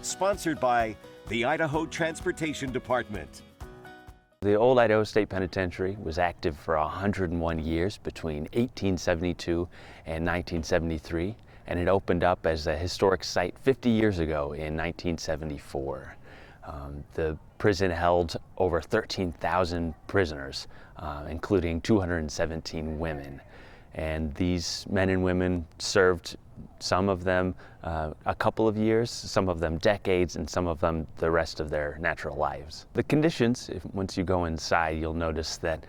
sponsored by the Idaho Transportation Department. The Old Idaho State Penitentiary was active for 101 years between 1872 and 1973, and it opened up as a historic site 50 years ago in 1974. The prison held over 13,000 prisoners, including 217 women. And these men and women served, some of them a couple of years, some of them decades, and some of them the rest of their natural lives. The conditions, once you go inside, you'll notice that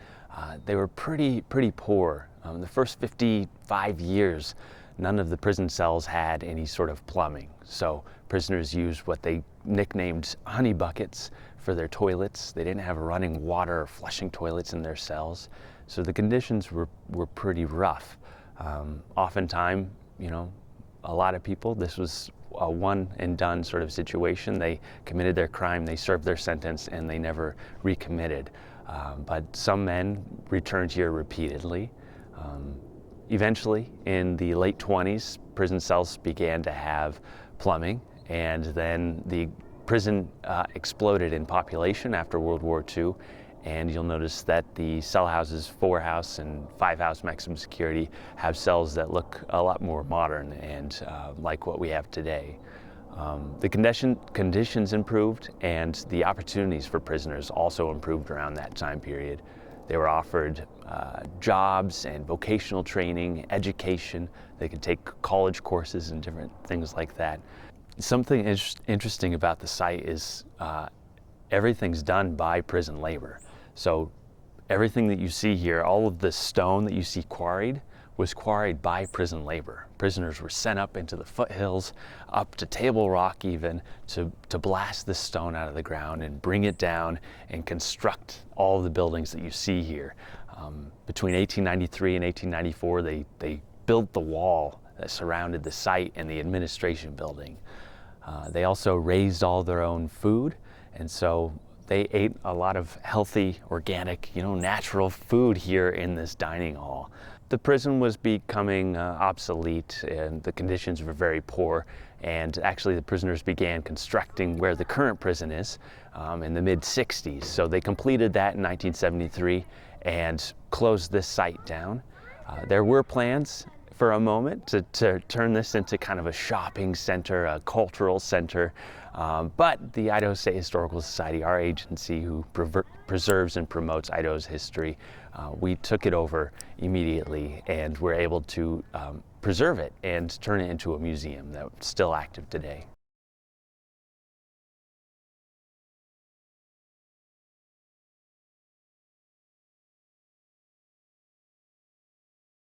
they were pretty poor. The first 55 years, none of the prison cells had any sort of plumbing. So prisoners used what they nicknamed honey buckets for their toilets. They didn't have running water or flushing toilets in their cells. So the conditions were pretty rough. Oftentimes, a lot of people, this was a one and done sort of situation. They committed their crime, they served their sentence, and they never recommitted. But some men returned here repeatedly. Eventually, in the late 20s, prison cells began to have plumbing, and then the prison exploded in population after World War II. And you'll notice that the cell houses, 4-house and 5-house maximum security, have cells that look a lot more modern and like what we have today. The conditions improved, and the opportunities for prisoners also improved around that time period. They were offered jobs and vocational training, education. They could take college courses and different things like that. Something interesting about the site is everything's done by prison labor. So everything that you see here, all of the stone that you see quarried, was quarried by prison labor. Prisoners were sent up into the foothills, up to Table Rock even, to blast this stone out of the ground and bring it down and construct all of the buildings that you see here. Between 1893 and 1894, they built the wall that surrounded the site and the administration building. They also raised all their own food, and so they ate a lot of healthy, organic, natural food here in this dining hall. The prison was becoming obsolete, and the conditions were very poor, and actually the prisoners began constructing where the current prison is in the mid-60s. So they completed that in 1973 and closed this site down. There were plans for a moment to turn this into kind of a shopping center, a cultural center, but the Idaho State Historical Society, our agency who preserves and promotes Idaho's history, we took it over immediately and were able to preserve it and turn it into a museum that's still active today.